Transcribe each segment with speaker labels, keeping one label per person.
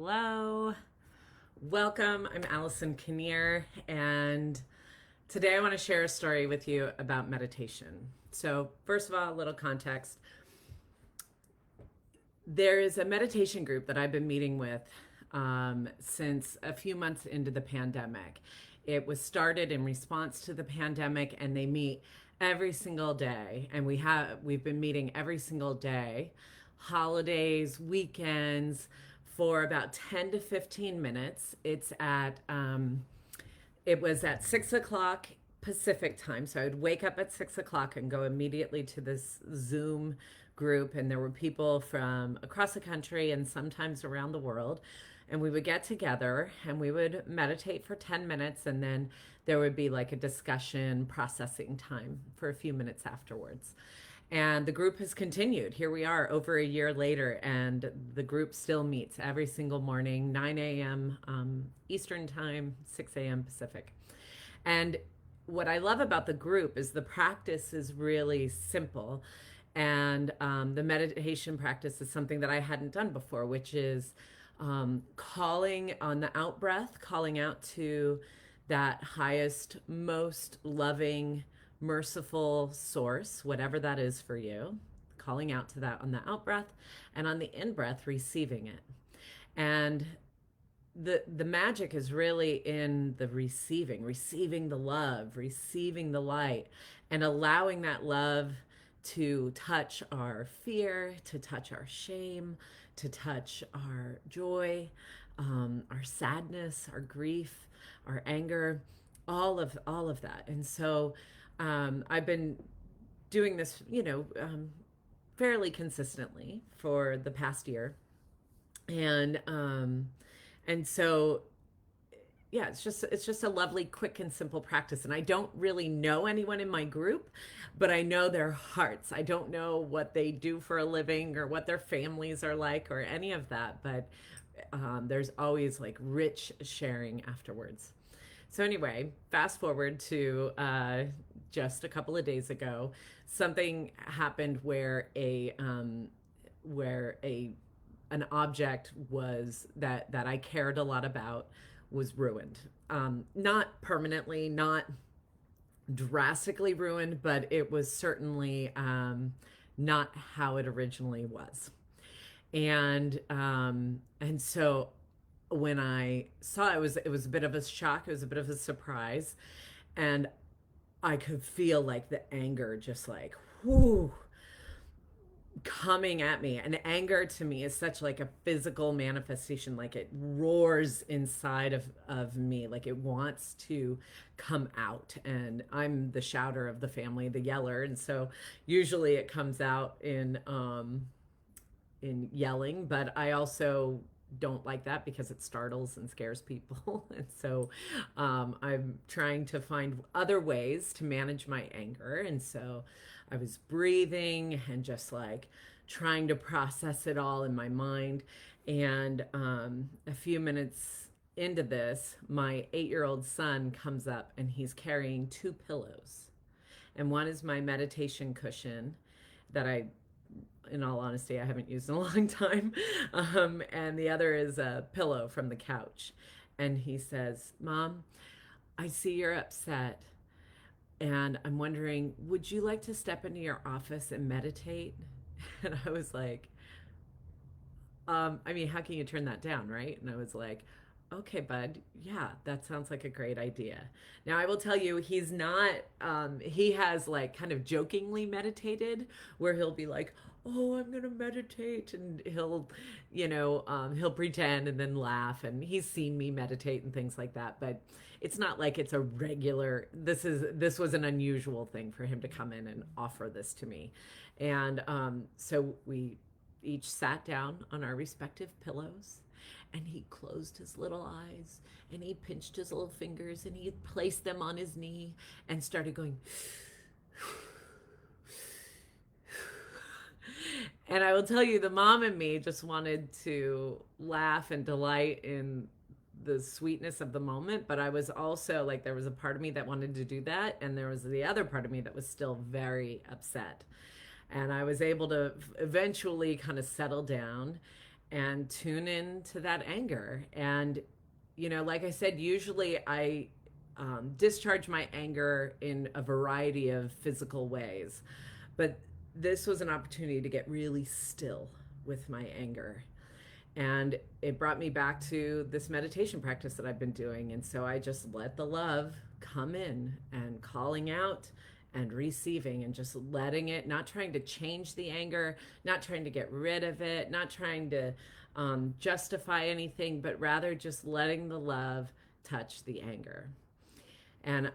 Speaker 1: Hello. Welcome. I'm Allison Kinnear, and today I want to share a story with you about meditation. So, first of all, a little context. There is a meditation group that I've been meeting with since a few months into the pandemic. It was started in response to the pandemic, and they meet every single day. And we've been meeting every single day, holidays, weekends, for about 10 to 15 minutes. It was at 6 o'clock Pacific time. So I'd wake up at 6 o'clock and go immediately to this Zoom group. And there were people from across the country and sometimes around the world. And we would get together and we would meditate for 10 minutes. And then there would be like a discussion processing time for a few minutes afterwards. And the group has continued. Here we are over a year later, and the group still meets every single morning, 9 a.m. Eastern Time, 6 a.m. Pacific. And what I love about the group is the practice is really simple. And the meditation practice is something that I hadn't done before, which is calling on the out breath, calling out to that highest, most loving, merciful source, whatever that is for you, calling out to that on the out breath, and on the in breath, receiving it. And the magic is really in the receiving the love, receiving the light, and allowing that love to touch our fear, to touch our shame, to touch our joy, our sadness, our grief, our anger, all of that. And so I've been doing this, fairly consistently for the past year, and so yeah, it's just a lovely, quick, and simple practice. And I don't really know anyone in my group, but I know their hearts. I don't know what they do for a living or what their families are like or any of that, but there's always like rich sharing afterwards. So anyway, fast forward to just a couple of days ago, something happened where an object was that I cared a lot about was ruined. Not permanently, not drastically ruined, but it was certainly not how it originally was. And so when I saw it, was a bit of a shock. It was a bit of a surprise, and I could feel like the anger just like whoo coming at me. And anger to me is such like a physical manifestation, like it roars inside of me, like it wants to come out. And I'm the shouter of the family, the yeller, and so usually it comes out in yelling, but I also don't like that because it startles and scares people. And so I'm trying to find other ways to manage my anger. And so I was breathing and just like trying to process it all in my mind. And a few minutes into this, my 8-year-old son comes up and he's carrying two pillows. And one is my meditation cushion that in all honesty, I haven't used in a long time. And the other is a pillow from the couch. And he says, Mom, I see you're upset. And I'm wondering, would you like to step into your office and meditate? And I was like, I mean, how can you turn that down, right? And I was like, okay, bud, yeah, that sounds like a great idea. Now, I will tell you, he's not, he has like kind of jokingly meditated where he'll be like, oh, I'm going to meditate. And he'll pretend and then laugh. And he's seen me meditate and things like that. But it's not like it's a regular, this was an unusual thing for him to come in and offer this to me. And so we each sat down on our respective pillows, and he closed his little eyes and he pinched his little fingers and he placed them on his knee and started going. And I will tell you, the mom in me just wanted to laugh and delight in the sweetness of the moment. But I was also like, there was a part of me that wanted to do that. And there was the other part of me that was still very upset. And I was able to eventually kind of settle down and tune in to that anger. And, like I said, usually I discharge my anger in a variety of physical ways. But this was an opportunity to get really still with my anger. And it brought me back to this meditation practice that I've been doing. And so I just let the love come in and calling out and receiving and just letting it, not trying to change the anger, not trying to get rid of it, not trying to justify anything, but rather just letting the love touch the anger. And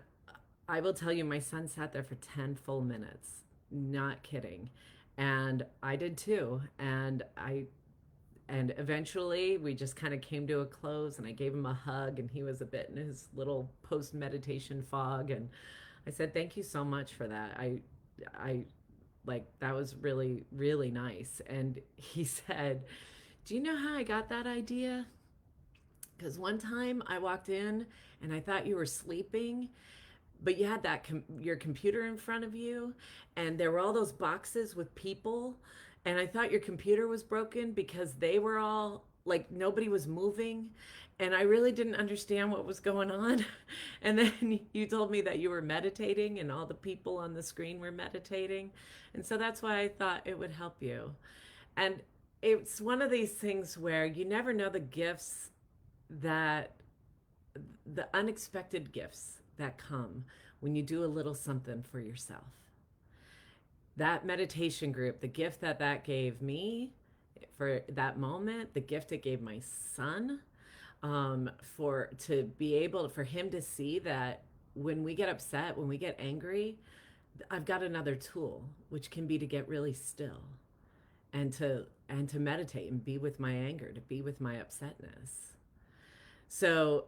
Speaker 1: I will tell you, my son sat there for 10 full minutes, not kidding. And I did too. And eventually we just kind of came to a close, and I gave him a hug, and he was a bit in his little post meditation fog. And I said, thank you so much for that. I like, that was really, really nice. And he said, do you know how I got that idea? Because one time I walked in and I thought you were sleeping, but you had your computer in front of you, and there were all those boxes with people, and I thought your computer was broken because they were all like, nobody was moving, and I really didn't understand what was going on. And then you told me that you were meditating and all the people on the screen were meditating, and so that's why I thought it would help you. And it's one of these things where you never know the gifts, that the unexpected gifts that come when you do a little something for yourself. That meditation group, the gift that gave me for that moment, the gift it gave my son, for him to see that when we get upset, when we get angry, I've got another tool, which can be to get really still and to meditate and be with my anger, to be with my upsetness. So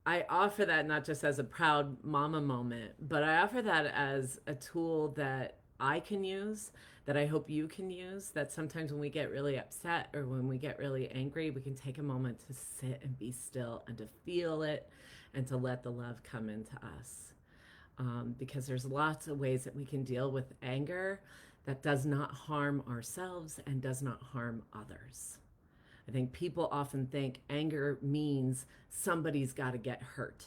Speaker 1: I offer that not just as a proud mama moment, but I offer that as a tool that I can use, that I hope you can use, that sometimes when we get really upset or when we get really angry, we can take a moment to sit and be still and to feel it and to let the love come into us. Because there's lots of ways that we can deal with anger that does not harm ourselves and does not harm others. I think people often think anger means somebody's got to get hurt.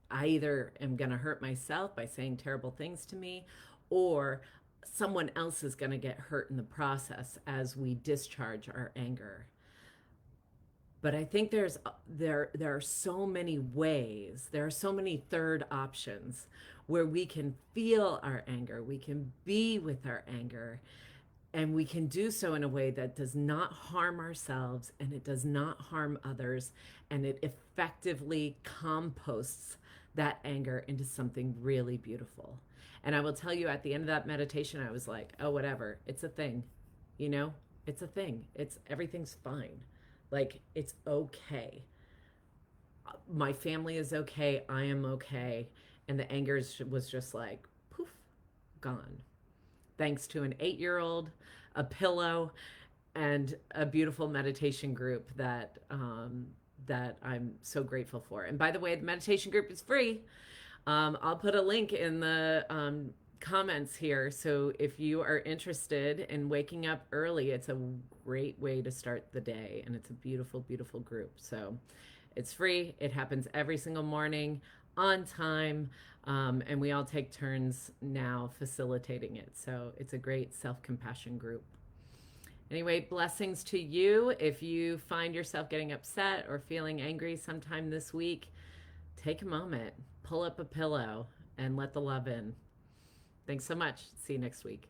Speaker 1: I either am going to hurt myself by saying terrible things to me, or someone else is going to get hurt in the process as we discharge our anger. But I think there are so many ways, there are so many third options where we can feel our anger, we can be with our anger, and we can do so in a way that does not harm ourselves and it does not harm others, and it effectively composts that anger into something really beautiful. And I will tell you, at the end of that meditation, I was like, oh, whatever, it's a thing, it's a thing. Everything's fine. Like, it's okay. My family is okay. I am okay. And the anger was just like, poof, gone. Thanks to an 8-year-old, a pillow, and a beautiful meditation group that I'm so grateful for. And by the way, the meditation group is free. I'll put a link in the comments here. So if you are interested in waking up early, it's a great way to start the day. And it's a beautiful, beautiful group. So it's free. It happens every single morning on time. And we all take turns now facilitating it. So it's a great self-compassion group. Anyway, blessings to you. If you find yourself getting upset or feeling angry sometime this week, take a moment, pull up a pillow, and let the love in. Thanks so much. See you next week.